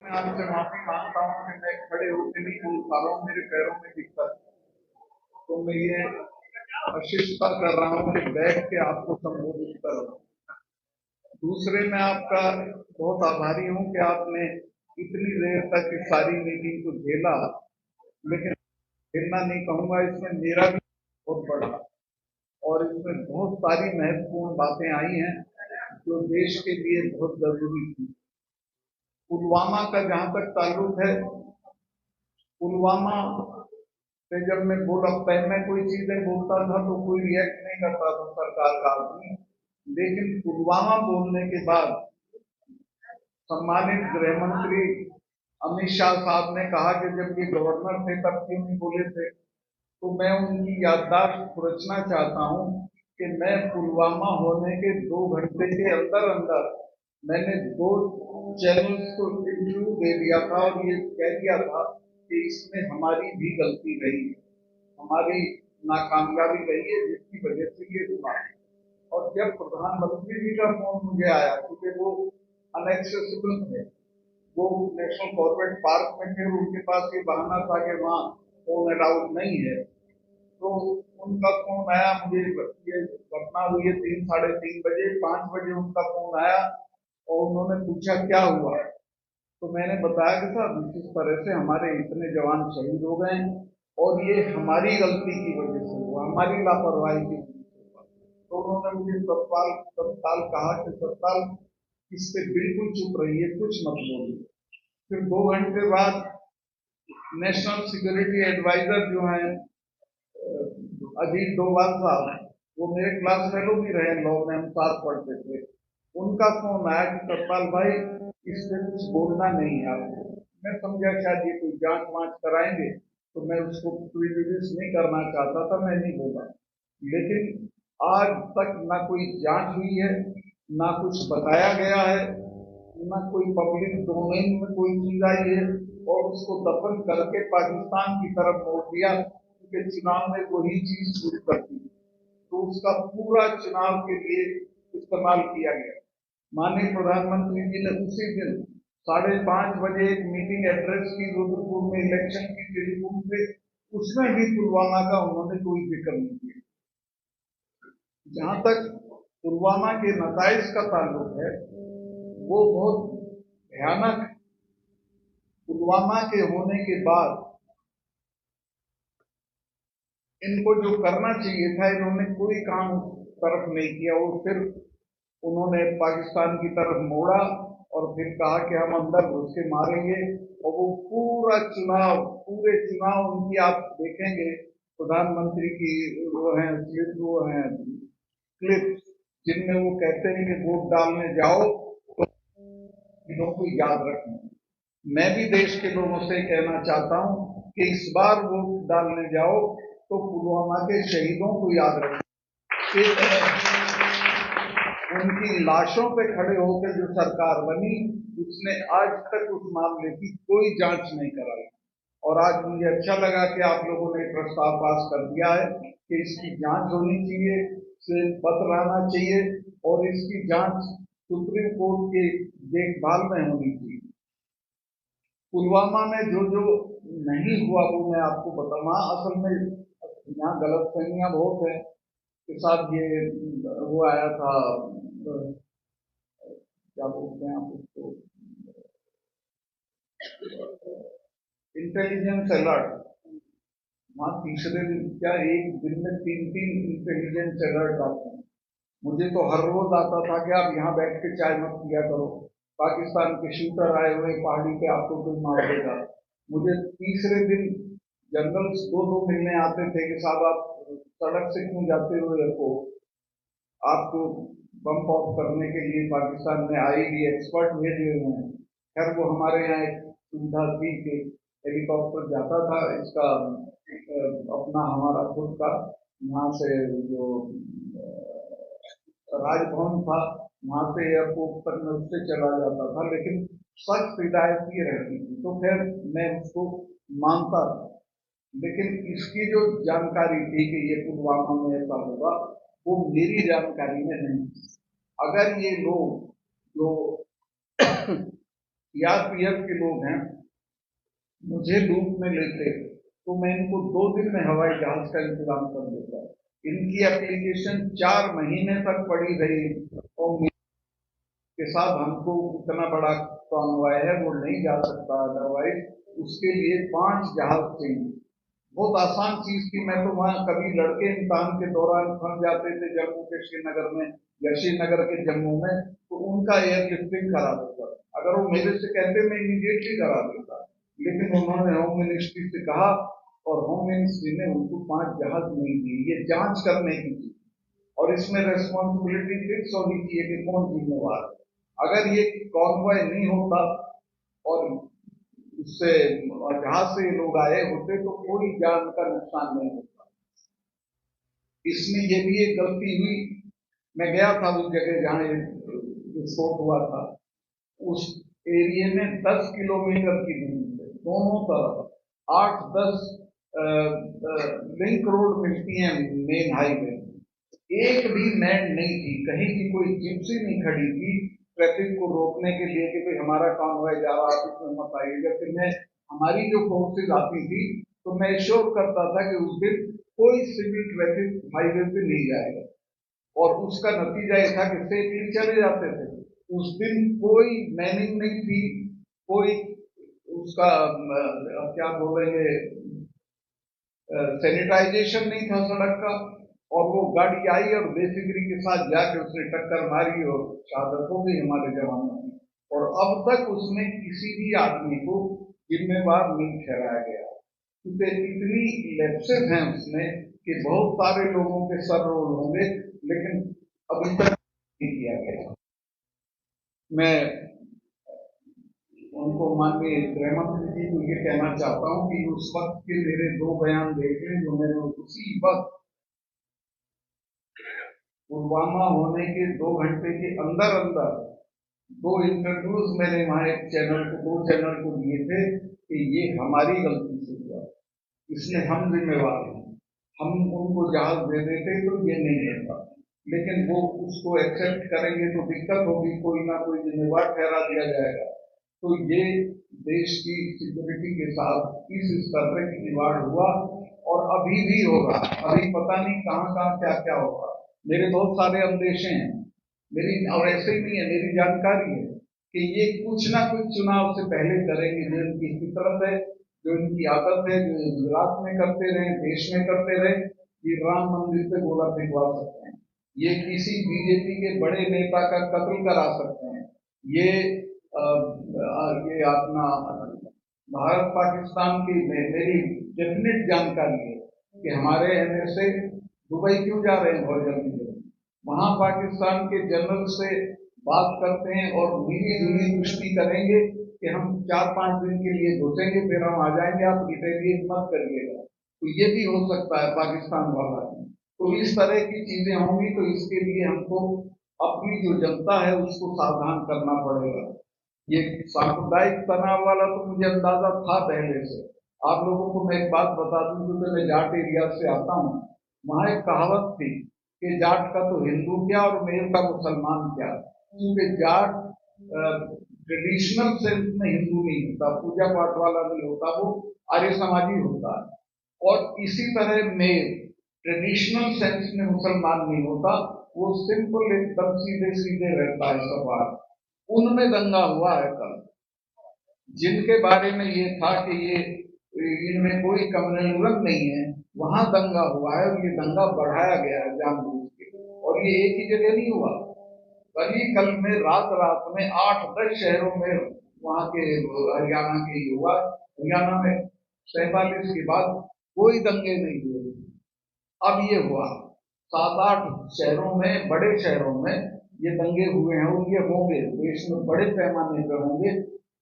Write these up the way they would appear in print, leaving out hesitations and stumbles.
मैं आपसे माफी मांगता हूँ कि मैं खड़े होकर नहीं बोल पा रहा हूँ, मेरे पैरों में दिक्कत। तो मैं ये अशिष्टता कर रहा हूँ कि बैठ के आपको संबोधित कर रहा हूँ। दूसरे, मैं आपका बहुत आभारी हूँ कि आपने इतनी देर तक इस सारी मीटिंग को झेला। लेकिन झेलना नहीं कहूंगा, इसमें मेरा भी बहुत बड़ा और इसमें बहुत सारी महत्वपूर्ण बातें आई हैं जो देश के लिए बहुत जरूरी थी। पुलवामा का जहां तक ताल्लुक है, पुलवामा से जब मैं बोला, मैं कोई चीजें बोलता था तो कोई रिएक्ट नहीं करता था सरकार का आदमी। लेकिन पुलवामा बोलने के बाद सम्मानित गृह मंत्री अमित शाह साहब ने कहा कि जब ये गवर्नर थे तब क्यों नहीं बोले थे। तो मैं उनकी याददाश्त खुरचना चाहता हूं कि मैं पुलवामा होने के 2 घंटे के अंदर अंदर मैंने 2 चैनल्स को इंटरव्यू दे दिया था और ये कह दिया था कि इसमें हमारी भी गलती रही है, हमारी नाकामयाबी रही है जिसकी वजह से ये हुआ। और जब प्रधानमंत्री जी का फोन मुझे आया, क्योंकि वो अनएक्सेसिबल थे, वो नेशनल कॉर्बेट पार्क में थे, उनके पास ये बहाना था कि वहाँ फोन अलाउड नहीं है। तो उनका फोन आया मुझे, ये घटना हुई है 3 साढ़े 3 बजे, 5 बजे उनका फोन आया और उन्होंने पूछा क्या हुआ। तो मैंने बताया कि साहब इस तरह से हमारे इतने जवान शहीद हो गए और ये हमारी गलती की वजह से हुआ, हमारी लापरवाही की वजह से हुआ। तो उन्होंने मुझे तत्काल तत्काल कहा कि तत्काल इस पे बिल्कुल चुप रहिए, कुछ मत बोलिए। फिर 2 घंटे बाद नेशनल सिक्योरिटी एडवाइजर जो है अजीत डोभाल साहब, वो मेरे क्लास फेलो भी रहे, लॉ में हम साथ पढ़ते थे। उनका फोन आया कि सतपाल भाई इस पे कुछ बोलना नहीं है आपको। मैं समझा शायद ये कोई जांच वांच कराएंगे, तो मैं उसको प्रिजुडिस नहीं करना चाहता था, मैं नहीं बोला। लेकिन आज तक ना कोई जांच हुई है, ना कुछ बताया गया है, ना कोई पब्लिक डोमेन में कोई चीज आई है, और उसको दफन करके पाकिस्तान की तरफ मोड़ दिया, क्योंकि चुनाव में वही चीज शुरू करती है। तो उसका पूरा चुनाव के लिए इस्तेमाल किया गया। माननीय प्रधानमंत्री जी ने उसी दिन 5:30 बजे एक मीटिंग एड्रेस की रुद्रपुर में इलेक्शन की टेलीफोन पे, उसमें भी पुलवामा का उन्होंने कोई जिक्र नहीं किया। जहां तक पुलवामा के नताइज का ताल्लुक है, वो बहुत भयानक। पुलवामा के होने के बाद इनको जो करना चाहिए था, इन्होंने कोई काम उस तरफ नहीं किया। वो सिर्फ उन्होंने पाकिस्तान की तरफ मोड़ा और फिर कहा कि हम अंदर घुस के मारेंगे। और वो पूरा चुनाव, पूरे चुनाव उनकी आप देखेंगे, प्रधानमंत्री की वो है वो है क्लिप्स, जिनमें वो कहते हैं कि वोट डालने जाओ तो चीजों को याद रखना। मैं भी देश के लोगों से कहना चाहता हूं कि इस बार वोट डालने जाओ तो पुलवामा के शहीदों को याद रखना। उनकी लाशों पे खड़े होकर जो सरकार बनी, उसने आज तक उस मामले की कोई जांच नहीं कराई। और आज मुझे अच्छा लगा कि आप लोगों ने प्रस्ताव पास कर दिया है कि इसकी जांच होनी चाहिए, से पत्र आना चाहिए और इसकी जांच सुप्रीम कोर्ट के देखभाल में होनी चाहिए। पुलवामा में जो जो नहीं हुआ वो मैं आपको बताऊंगा। असल में यहाँ गलत फहमियां बहुत है कि साहब ये वो आया था, क्या बोलते हैं आप उसको, इंटेलिजेंस अलर्ट। वहाँ तीसरे दिन क्या एक दिन में 3-3 इंटेलिजेंस अलर्ट आते हैं। मुझे तो हर रोज आता था कि आप यहाँ बैठ के चाय मत पिया करो, पाकिस्तान के शूटर आए हुए पहाड़ी पे, आपको कोई मार देगा। मुझे तीसरे दिन जनरल्स दो दो मिलने आते थे कि साहब आप सड़क से क्यों जाते हो एयरपोर्ट, आपको बम ऑफ करने के लिए पाकिस्तान में आईबी एक्सपर्ट भेजे हुए हैं। खैर वो हमारे यहाँ एक सुविधा थी कि हेलीकॉप्टर जाता था, इसका अपना हमारा खुद का यहाँ से जो राजभवन था, वहां से एयरपोर्ट तक में उससे चला जाता था। लेकिन सख्त हिदायत ये रहती थी, तो फिर मैं उसको मानता था। लेकिन इसकी जो जानकारी थी कि ये पुलवामा में ऐसा होगा, वो मेरी जानकारी में नहीं। अगर ये लोग जो सीआरपीएफ के लोग हैं, मुझे लूट में लेते तो मैं इनको 2 दिन में हवाई जहाज का इंतजाम कर देता। इनकी एप्लीकेशन 4 महीने तक पड़ी रही और के साथ हमको इतना बड़ा कॉन्वॉय है वो नहीं जा सकता, अदरवाइज उसके लिए 5 जहाज चाहिए। बहुत आसान चीज थी। मैं तो वहां कभी लड़के इम्तिहान के दौरान फंस जाते थे जम्मू के श्रीनगर में या श्रीनगर के जम्मू में, तो उनका एयरलिफ्टिंग करा देता। अगर वो मेरे से कहते मैं इमीडिएटली करा देता, लेकिन उन्होंने होम मिनिस्ट्री से कहा और होम मिनिस्ट्री ने उनको 5 जहाज नहीं दिए। ये जांच करने की थी और इसमें रेस्पॉन्सिबिलिटी फिक्स होनी चाहिए कि कौन जिम्मेवार है। अगर ये कॉन्वॉय नहीं होता और उससे जहाज से लोग आए होते तो कोई जान का नुकसान नहीं होता। इसमें ये भी एक गलती हुई। मैं गया था उस जगह जहां विस्फोट हुआ था, उस एरिया में 10 किलोमीटर की दूरी पे दोनों तरफ 8-10 लिंक रोड मिलती हैं मेन हाईवे, एक भी मैन नहीं थी, कहीं की कोई जिप्सी नहीं खड़ी थी ट्रैफिक को रोकने के लिए कि भाई हमारा कॉन्वॉय जा रहा है इसमें मत आइएगा। फिर मैं हमारी जो फोर्सेज आती थी तो मैं श्योर करता था कि उस दिन कोई सिविल ट्रैफिक हाईवे पे नहीं जाएगा और उसका नतीजा ये था कि सेफली चले जाते थे। उस दिन कोई मैनिंग नहीं थी, कोई उसका क्या बोलेंगे सैनिटाइजेशन नहीं था सड़क का, और वो गाड़ी आई और बेफिक्री के साथ जाके उसने टक्कर मारी और शहादत हो गई हमारे जवानों की। और अब तक उसमें किसी भी आदमी को जिम्मेवार नहीं ठहराया गया, क्योंकि इतनी लैप्सेस हैं उसमें कि बहुत सारे लोगों के सर रोल होंगे लेकिन अभी तक नहीं किया गया। मैं उनको माननीय गृह मंत्री जी को ये कहना चाहता हूँ कि उस वक्त के मेरे 2 बयान देख लें जो मैंने उसी वक्त पुलवामा होने के 2 घंटे के अंदर अंदर 2 इंटरव्यूज मैंने वहां एक चैनल को 2 चैनल को दिए थे कि ये हमारी गलती से हुआ, इसलिए हम जिम्मेवार हैं। हम उनको जहाज दे देते तो ये नहीं होता, लेकिन वो उसको एक्सेप्ट करेंगे तो दिक्कत होगी, कोई ना कोई जिम्मेवार ठहरा दिया जाएगा। तो ये देश की सिक्योरिटी के साथ इस स्तर पर खिलवाड़ हुआ और अभी भी होगा। अभी पता नहीं कहां कहां क्या क्या होगा। मेरे बहुत सारे अंदेशे हैं मेरी, और ऐसे ही नहीं है, मेरी जानकारी है कि ये कुछ ना कुछ चुनाव से पहले करेंगे। जो इनकी फितरत है, जो इनकी आदत है, जो गुजरात में करते रहे, देश में करते रहे, ये राम मंदिर पे गोला फेंकवा सकते हैं, ये किसी बीजेपी के बड़े नेता का कत्ल करा सकते हैं, ये अपना भारत पाकिस्तान की मेरी डेफिनेट जानकारी है कि हमारे एनएसए दुबई क्यों जा रहे हैं बहुत जल्दी जल्दी, वहां पाकिस्तान के जनरल से बात करते हैं और मिली जुली पुष्टि करेंगे कि हम 4-5 दिन के लिए घुसेंगे फिर हम आ जाएंगे, आप रिटेलिएट मत करिएगा। तो ये भी हो सकता है पाकिस्तान वाला। तो इस तरह की चीजें होंगी, तो इसके लिए हमको अपनी जो जनता है उसको सावधान करना पड़ेगा। ये सांप्रदायिक तनाव वाला तो मुझे अंदाजा था पहले से। आप लोगों को मैं एक बात बता दूं, क्योंकि मैं जाट एरिया से आता हूँ, वहां एक कहावत थी कि जाट का तो हिंदू क्या और मेल का मुसलमान क्या, क्योंकि जाट ट्रेडिशनल सेंस में हिंदू नहीं होता, पूजा पाठ वाला नहीं होता, वो आर्य समाजी होता है। और इसी तरह मेल ट्रेडिशनल सेंस में मुसलमान नहीं होता, वो सिंपल एकदम सीधे सीधे रहता है सवाल। उनमें दंगा हुआ है कल, जिनके बारे में ये था कि ये इनमें कोई कम्युनलिज्म नहीं है, वहां दंगा हुआ है और ये दंगा बढ़ाया गया है जानबूझ के, और ये एक ही जगह नहीं हुआ। कल में रात रात में 8-10 शहरों में वहां के हरियाणा के युवा, हरियाणा में 47 के बाद कोई दंगे नहीं हुए, अब ये हुआ 7-8 शहरों में, बड़े शहरों में ये दंगे हुए हैं और ये होंगे देश में बड़े पैमाने पर होंगे।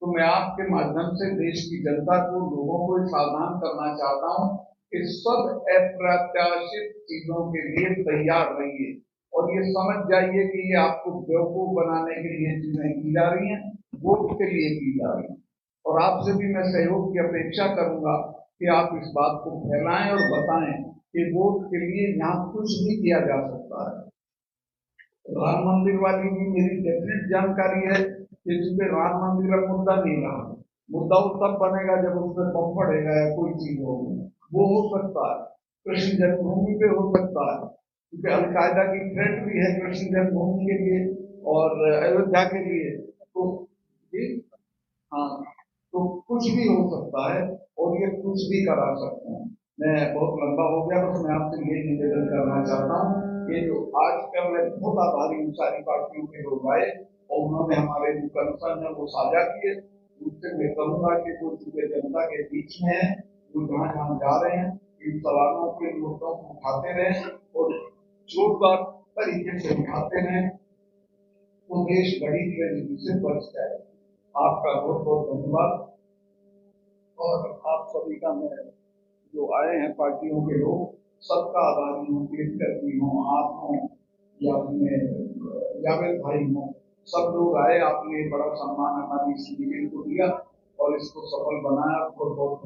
तो मैं आपके माध्यम से देश की जनता को, लोगों को सावधान करना चाहता हूं कि सब अप्रत्याशित चीजों के लिए तैयार रहिए और ये समझ जाइए कि ये आपको बेवकूफ बनाने के लिए चीजें की जा रही हैं, वोट के लिए की जा रही हैं। और आपसे भी मैं सहयोग की अपेक्षा करूंगा कि आप इस बात को फैलाएं और बताएं कि वोट के लिए यहाँ कुछ भी किया जा सकता है। राम मंदिर वाली भी मेरी डेफिनेट जानकारी है कि चूंकि राम मंदिर का मुद्दा नहीं रहा, मुद्दा वो तब बनेगा जब उसमें बम पड़ेगा या कोई चीज होगी, वो हो सकता है। कृष्ण जन्मभूमि पे हो सकता है, क्योंकि अलकायदा की थ्रेट भी है कृष्ण जन्मभूमि के लिए और अयोध्या के लिए। तो ये, हाँ, तो कुछ भी हो सकता है और ये कुछ भी करा सकते हैं। मैं बहुत लंबा हो गया, बस मैं आपसे ये निवेदन करना चाहता हूँ, ये जो आज का, मैं बहुत आभारी हूँ सारी पार्टियों के लोग आए और उन्होंने हमारे जो कंसर्न है वो साझा किए। उससे मैं कहूंगा कि वो चूंकि जनता के बीच में है, वो जहाँ जहाँ जा रहे हैं इन सवालों के मुद्दों को उठाते रहे और जोरदार तरीके से उठाते रहे, तो देश बड़ी ट्रेजेडी से बच जाए। आपका बहुत बहुत धन्यवाद। और आप सभी का, मैं जो आए हैं पार्टियों के लोग, सबका आभारी हूँ, कर्मी हो, आप हो या अपने जावेद भाई हो, सब लोग आए, आपने बड़ा सम्मान हमारी इस मीटिंग को दिया और इसको सफल बनाया। बहुत बहुत